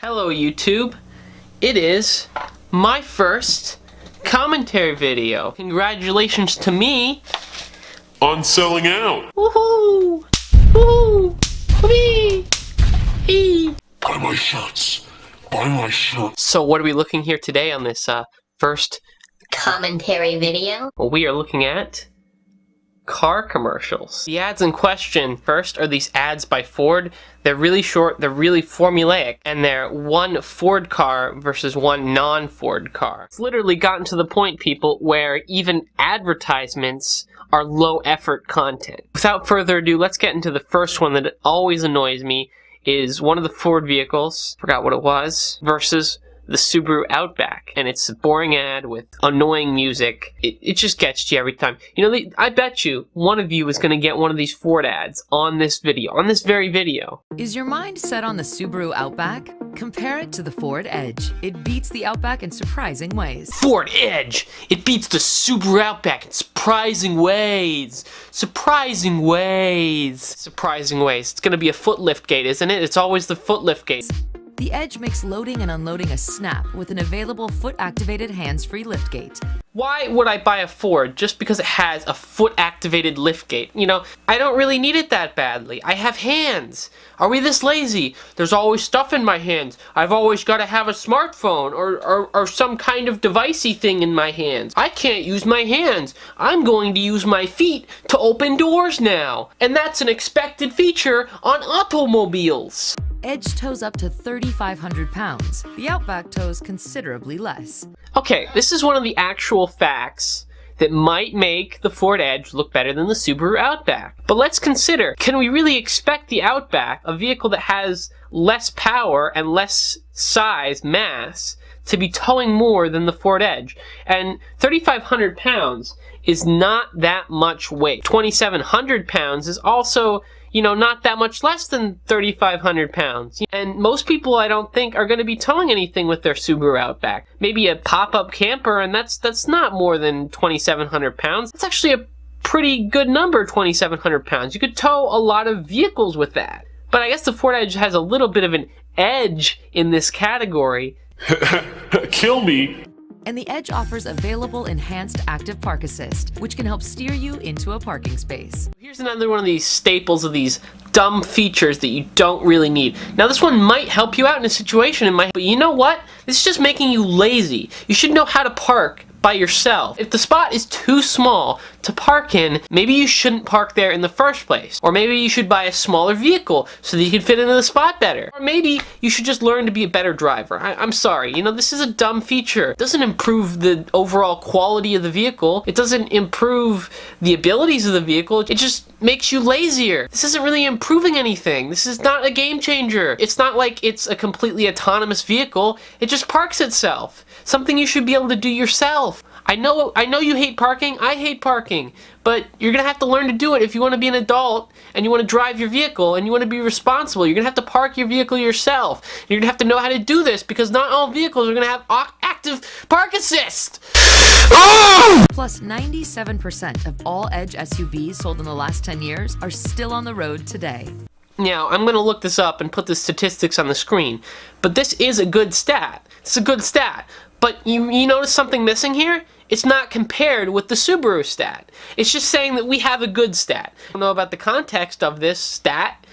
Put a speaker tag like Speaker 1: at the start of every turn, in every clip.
Speaker 1: Hello YouTube, it is my first commentary video. Congratulations to me
Speaker 2: on selling out.
Speaker 1: Woohoo! Woohoo! Whee! Hee!
Speaker 2: Buy my shirts. Buy my shirts.
Speaker 1: So what are we looking here today on this first
Speaker 3: commentary video?
Speaker 1: Well, we are looking at car commercials. The ads in question first are these ads by Ford. They're really short, they're really formulaic, and they're one Ford car versus one non-Ford car. It's literally gotten to the point, people, where even advertisements are low effort content. Without further ado, let's get into the first one that always annoys me, is one of the Ford vehicles, forgot what it was, versus the Subaru Outback, and it's a boring ad with annoying music. It just gets you every time. You know, I bet you one of you is going to get one of these Ford ads on this video, on this very video.
Speaker 4: Is your mind set on the Subaru Outback? Compare it to the Ford Edge. It beats the Outback in surprising ways.
Speaker 1: Ford Edge! It beats the Subaru Outback in surprising ways! Surprising ways! Surprising ways. It's going to be a foot lift gate, isn't it? It's always the foot lift gate.
Speaker 4: The Edge makes loading and unloading a snap with an available foot-activated hands-free liftgate.
Speaker 1: Why would I buy a Ford just because it has a foot-activated liftgate? You know, I don't really need it that badly. I have hands. Are we this lazy? There's always stuff in my hands. I've always got to have a smartphone or some kind of devicey thing in my hands. I can't use my hands. I'm going to use my feet to open doors now. And that's an expected feature on automobiles.
Speaker 4: Edge tows up to 3,500 pounds. The Outback tows considerably less.
Speaker 1: Okay, this is one of the actual facts that might make the Ford Edge look better than the Subaru Outback. But let's consider, can we really expect the Outback, a vehicle that has less power and less size, mass, to be towing more than the Ford Edge? And 3,500 pounds is not that much weight. 2,700 pounds is also, you know, not that much less than 3,500 pounds. And most people, I don't think, are going to be towing anything with their Subaru Outback. Maybe a pop-up camper, and that's not more than 2,700 pounds. That's actually a pretty good number, 2,700 pounds. You could tow a lot of vehicles with that. But I guess the Ford Edge has a little bit of an edge in this category.
Speaker 2: Kill me.
Speaker 4: And the Edge offers available enhanced active park assist, which can help steer you into a parking space.
Speaker 1: Here's another one of these staples of these dumb features that you don't really need. Now this one might help you out in a situation, but you know what? This is just making you lazy. You should know how to park by yourself. If the spot is too small to park in, maybe you shouldn't park there in the first place. Or maybe you should buy a smaller vehicle so that you can fit into the spot better. Or maybe you should just learn to be a better driver. I'm sorry, you know, this is a dumb feature. It doesn't improve the overall quality of the vehicle. It doesn't improve the abilities of the vehicle. It just makes you lazier. This isn't really improving anything. This is not a game changer. It's not like it's a completely autonomous vehicle. It just parks itself. Something you should be able to do yourself. I know you hate parking. I hate parking. But you're going to have to learn to do it if you want to be an adult and you want to drive your vehicle and you want to be responsible. You're going to have to park your vehicle yourself. You're going to have to know how to do this because not all vehicles are going to have active park assist.
Speaker 4: Plus, 97% of all Edge SUVs sold in the last 10 years are still on the road today.
Speaker 1: Now, I'm going to look this up and put the statistics on the screen. But this is a good stat. It's a good stat. But you notice something missing here? It's not compared with the Subaru stat. It's just saying that we have a good stat. I don't know about the context of this stat.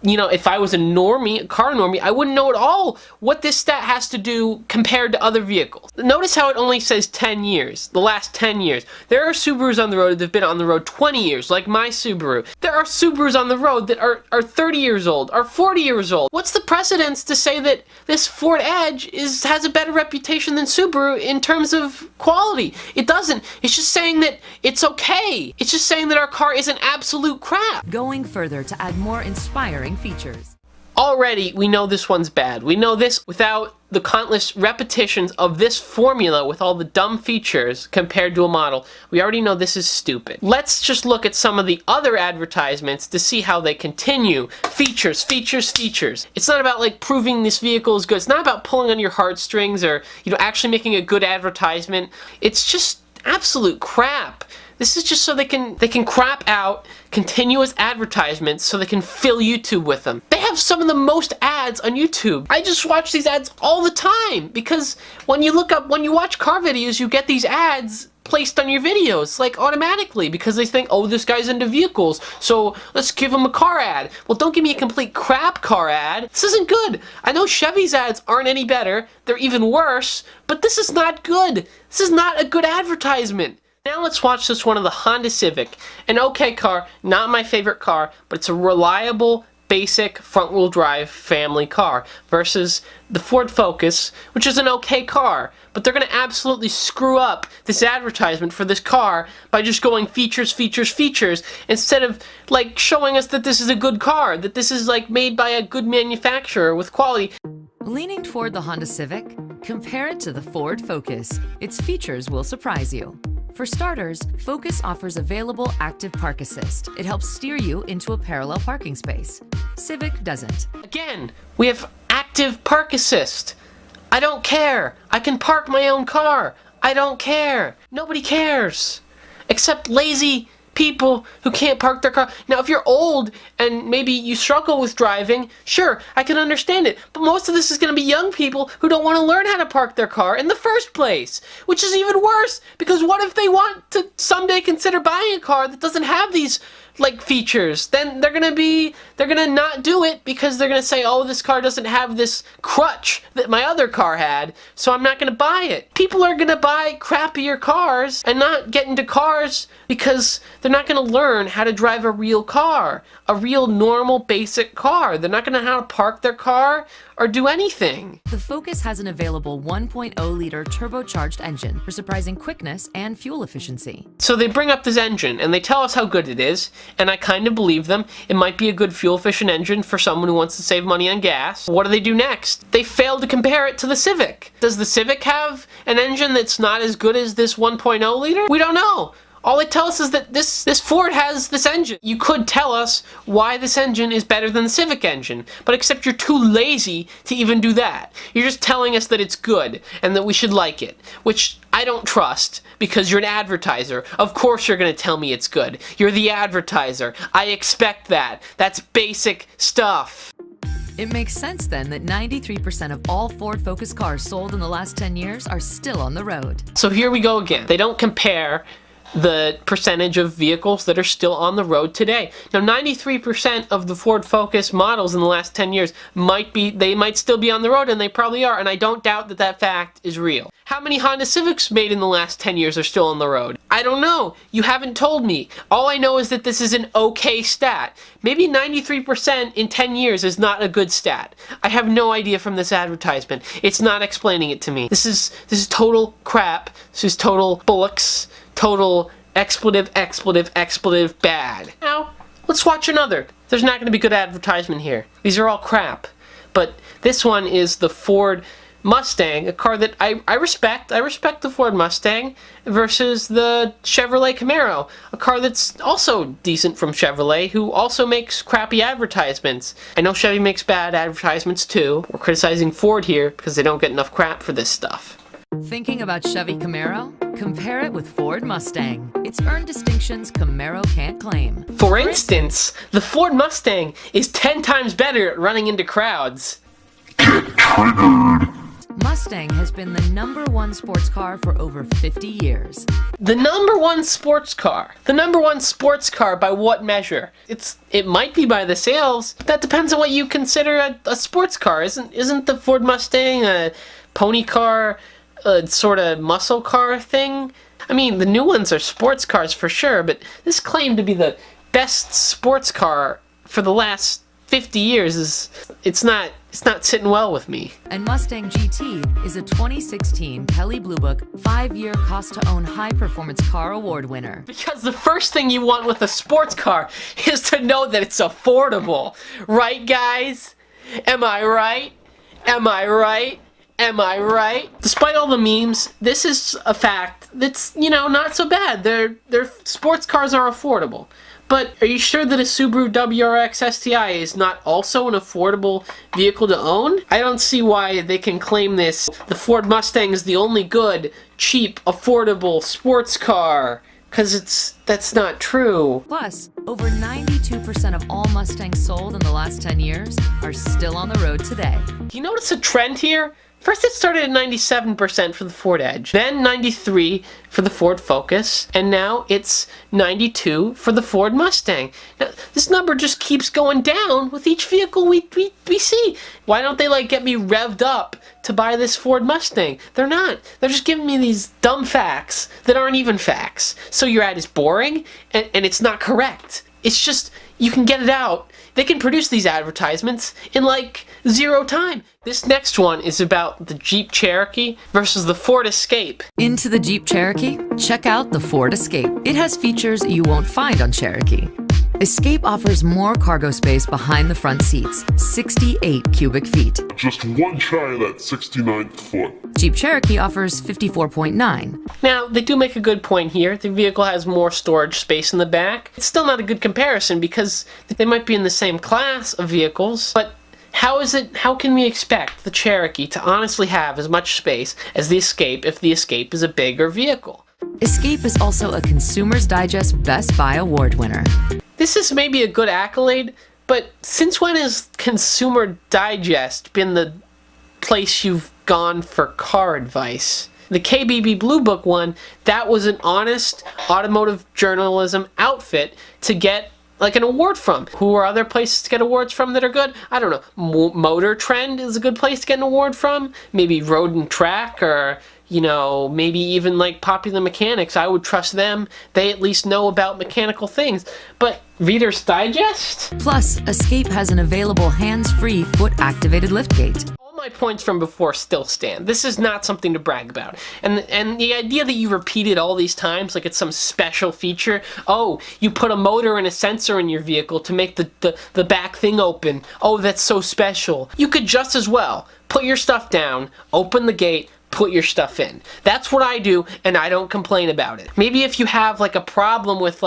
Speaker 1: You know, if I was a normie, a car normie, I wouldn't know at all what this stat has to do compared to other vehicles. Notice how it only says 10 years, the last 10 years. There are Subarus on the road that have been on the road 20 years, like my Subaru. There are Subarus on the road that are 30 years old, are 40 years old. What's the precedence to say that this Ford Edge has a better reputation than Subaru in terms of quality? It doesn't. It's just saying that it's okay. It's just saying that our car isn't absolute crap.
Speaker 4: Going further to add more inspiring features.
Speaker 1: Already, we know this one's bad. We know this without the countless repetitions of this formula with all the dumb features compared to a model. We already know this is stupid. Let's just look at some of the other advertisements to see how they continue. Features, features, features. It's not about like proving this vehicle is good. It's not about pulling on your heartstrings or, you know, actually making a good advertisement. It's just absolute crap. This is just so they can crap out continuous advertisements so they can fill YouTube with them. They have some of the most ads on YouTube. I just watch these ads all the time because when you watch car videos, you get these ads placed on your videos, like automatically, because they think, oh, this guy's into vehicles, so let's give him a car ad. Well, don't give me a complete crap car ad. This isn't good. I know Chevy's ads aren't any better. They're even worse, but this is not good. This is not a good advertisement. Now let's watch this one of the Honda Civic. An okay car, not my favorite car, but it's a reliable, basic front-wheel drive family car versus the Ford Focus, which is an okay car, but they're going to absolutely screw up this advertisement for this car by just going features, features, features, instead of like showing us that this is a good car, that this is like made by a good manufacturer with quality.
Speaker 4: Leaning toward the Honda Civic? Compare it to the Ford Focus. Its features will surprise you. For starters, Focus offers available active park assist. It helps steer you into a parallel parking space. Civic doesn't.
Speaker 1: Again, we have active park assist. I don't care. I can park my own car. I don't care. Nobody cares. Except lazy people who can't park their car. Now, if you're old and maybe you struggle with driving, sure, I can understand it. But most of this is going to be young people who don't want to learn how to park their car in the first place. Which is even worse, because what if they want to someday consider buying a car that doesn't have these like features? Then they're gonna not do it because they're gonna say, oh, this car doesn't have this crutch that my other car had, so I'm not gonna buy it. People are gonna buy crappier cars and not get into cars because they're not gonna learn how to drive a real car, a real normal basic car. They're not gonna know how to park their car or do anything.
Speaker 4: The Focus has an available 1.0-liter turbocharged engine for surprising quickness and fuel efficiency.
Speaker 1: So they bring up this engine and they tell us how good it is, and I kind of believe them. It might be a good fuel-efficient engine for someone who wants to save money on gas. What do they do next? They fail to compare it to the Civic. Does the Civic have an engine that's not as good as this 1.0 liter? We don't know. All they tell us is that this Ford has this engine. You could tell us why this engine is better than the Civic engine, but except you're too lazy to even do that. You're just telling us that it's good and that we should like it, which I don't trust because you're an advertiser. Of course you're going to tell me it's good. You're the advertiser. I expect that. That's basic stuff.
Speaker 4: It makes sense then that 93% of all Ford Focus cars sold in the last 10 years are still on the road.
Speaker 1: So here we go again. They don't compare the percentage of vehicles that are still on the road today. Now, 93% of the Ford Focus models in the last 10 years might still be on the road, and they probably are, and I don't doubt that that fact is real. How many Honda Civics made in the last 10 years are still on the road? I don't know. You haven't told me. All I know is that this is an okay stat. Maybe 93% in 10 years is not a good stat. I have no idea from this advertisement. It's not explaining it to me. This is total crap. This is total bullocks. Total expletive, expletive, expletive bad. Now, let's watch another. There's not going to be good advertisement here. These are all crap. But this one is the Ford Mustang, a car that I respect. I respect the Ford Mustang versus the Chevrolet Camaro, a car that's also decent from Chevrolet, who also makes crappy advertisements. I know Chevy makes bad advertisements too. We're criticizing Ford here because they don't get enough crap for this stuff.
Speaker 4: Thinking about Chevy Camaro? Compare it with Ford Mustang. It's earned distinctions Camaro can't claim.
Speaker 1: For instance, the Ford Mustang is 10 times better at running into crowds.
Speaker 4: Mustang has been the #1 sports car for over 50 years.
Speaker 1: The #1 sports car. The #1 sports car by what measure? It might be by the sales. That depends on what you consider a sports car. Isn't the Ford Mustang a pony car, a sort of muscle car thing? I mean, the new ones are sports cars for sure, but this claim to be the best sports car for the last 50 years it's not sitting well with me.
Speaker 4: And Mustang GT is a 2016 Kelley Blue Book 5-year cost-to-own high-performance car award winner.
Speaker 1: Because the first thing you want with a sports car is to know that it's affordable. Right, guys? Am I right? Am I right? Am I right? Despite all the memes, this is a fact that's, not so bad. Their sports cars are affordable. But are you sure that a Subaru WRX STI is not also an affordable vehicle to own? I don't see why they can claim this. The Ford Mustang is the only good, cheap, affordable sports car because that's not true.
Speaker 4: Plus, over 92% of all Mustangs sold in the last 10 years are still on the road today.
Speaker 1: Do you notice a trend here? First it started at 97% for the Ford Edge, then 93 for the Ford Focus, and now it's 92 for the Ford Mustang. Now, this number just keeps going down with each vehicle we see. Why don't they get me revved up to buy this Ford Mustang? They're not. They're just giving me these dumb facts that aren't even facts. So your ad is boring, and it's not correct. It's just, you can get it out. They can produce these advertisements in 0 time. This next one is about the Jeep Cherokee versus the Ford Escape.
Speaker 4: Into the Jeep Cherokee? Check out the Ford Escape. It has features you won't find on Cherokee. Escape offers more cargo space behind the front seats, 68 cubic feet.
Speaker 2: Just one shy of that 69th foot.
Speaker 4: Jeep Cherokee offers 54.9.
Speaker 1: Now, they do make a good point here. The vehicle has more storage space in the back. It's still not a good comparison because they might be in the same class of vehicles, but how can we expect the Cherokee to honestly have as much space as the Escape if the Escape is a bigger vehicle?
Speaker 4: Escape is also a Consumer's Digest Best Buy Award winner.
Speaker 1: This is maybe a good accolade, but since when has Consumer Digest been the place you've gone for car advice? The KBB Blue Book one, that was an honest automotive journalism outfit to get an award from. Who are other places to get awards from that are good? I don't know. Motor Trend is a good place to get an award from. Maybe Road and Track, or maybe even Popular Mechanics. I would trust them. They at least know about mechanical things. But Reader's Digest?
Speaker 4: Plus, Escape has an available hands-free foot-activated liftgate.
Speaker 1: All my points from before still stand. This is not something to brag about. And the idea that you repeat it all these times like it's some special feature. Oh, you put a motor and a sensor in your vehicle to make the back thing open. Oh, that's so special. You could just as well put your stuff down, open the gate, put your stuff in. That's what I do, and I don't complain about it. Maybe if you have a problem with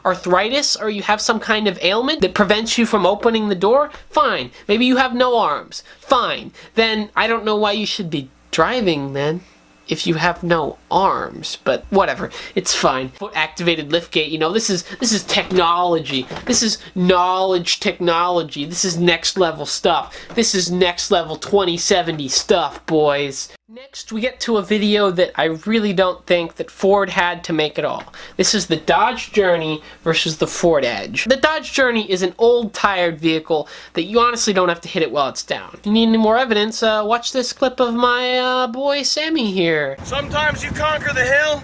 Speaker 1: arthritis, or you have some kind of ailment that prevents you from opening the door, fine. Maybe you have no arms, fine. Then I don't know why you should be driving then if you have no arms, but whatever, it's fine. Foot activated liftgate, this is technology. This is knowledge technology. This is next level stuff. This is next level 2070 stuff, boys. Next, we get to a video that I really don't think that Ford had to make at all. This is the Dodge Journey versus the Ford Edge. The Dodge Journey is an old, tired vehicle that you honestly don't have to hit it while it's down. If you need any more evidence, watch this clip of my boy Sammy here.
Speaker 5: Sometimes you conquer the hill,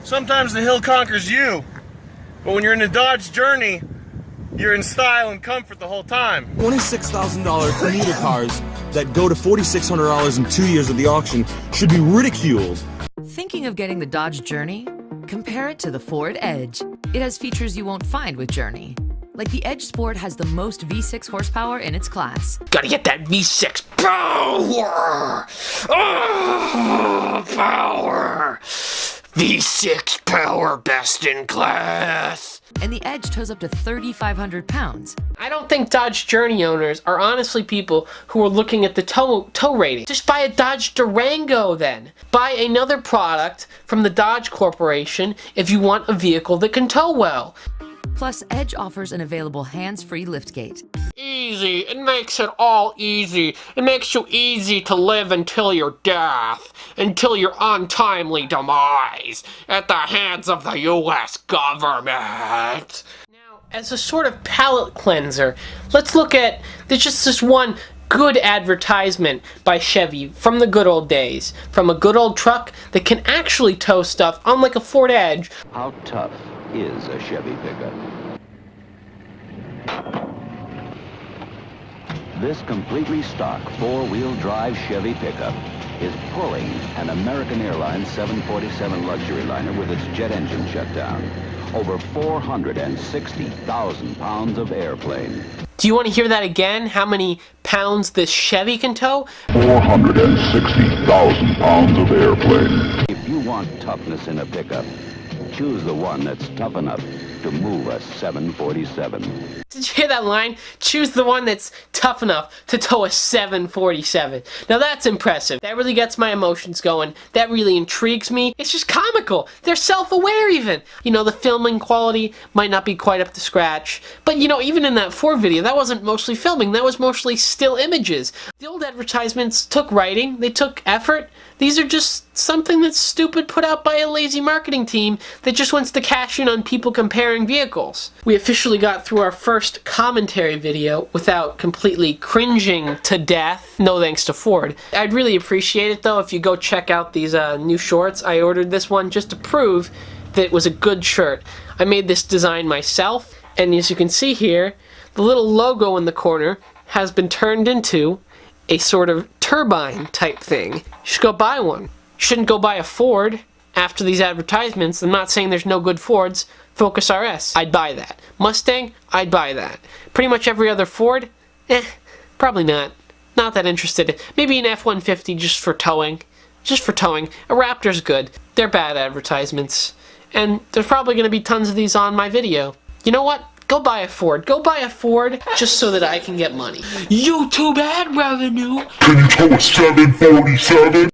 Speaker 5: sometimes the hill conquers you. But when you're in the Dodge Journey, you're in style and comfort the whole time.
Speaker 6: $26,000 commuter cars that go to $4,600 in 2 years at the auction should be ridiculed.
Speaker 4: Thinking of getting the Dodge Journey? Compare it to the Ford Edge. It has features you won't find with Journey. Like the Edge Sport has the most V6 horsepower in its class.
Speaker 1: Gotta get that V6 power! Oh, power! V6 power, best in class!
Speaker 4: And the Edge tows up to 3,500 pounds.
Speaker 1: I don't think Dodge Journey owners are honestly people who are looking at the tow rating. Just buy a Dodge Durango then. Buy another product from the Dodge Corporation if you want a vehicle that can tow well.
Speaker 4: Plus, Edge offers an available hands-free liftgate.
Speaker 1: Easy. It makes it all easy. It makes you easy to live until your death. Until your untimely demise at the hands of the U.S. government. Now, as a sort of palate cleanser, let's look at just this one good advertisement by Chevy from the good old days. From a good old truck that can actually tow stuff, unlike a Ford Edge.
Speaker 7: How tough is a Chevy pickup? This completely stock four-wheel drive Chevy pickup is pulling an American Airlines 747 luxury liner with its jet engine shut down. Over 460,000 pounds of airplane.
Speaker 1: Do you want to hear that again? How many pounds this Chevy can tow?
Speaker 2: 460,000 pounds of airplane.
Speaker 7: If you want toughness in a pickup, choose the one that's tough enough to move a 747.
Speaker 1: Did you hear that line? Choose the one that's tough enough to tow a 747. Now that's impressive. That really gets my emotions going. That really intrigues me. It's just comical. They're self-aware even. You know, the filming quality might not be quite up to scratch. But you know, even in that Ford video, that wasn't mostly filming. That was mostly still images. The old advertisements took writing. They took effort. These are just something that's stupid put out by a lazy marketing team that just wants to cash in on people comparing vehicles. We officially got through our first commentary video without completely cringing to death. No thanks to Ford. I'd really appreciate it though if you go check out these new shorts. I ordered this one just to prove that it was a good shirt. I made this design myself, and as you can see here, the little logo in the corner has been turned into a sort of turbine type thing. You should go buy one. You shouldn't go buy a Ford after these advertisements. I'm not saying there's no good Fords. Focus RS, I'd buy that. Mustang, I'd buy that. Pretty much every other Ford, probably not. Not that interested. Maybe an F-150 just for towing. Just for towing. A Raptor's good. They're bad advertisements. And there's probably going to be tons of these on my video. You know what? Go buy a Ford. Go buy a Ford just so that I can get money. YouTube ad revenue.
Speaker 2: Can you tow a 747?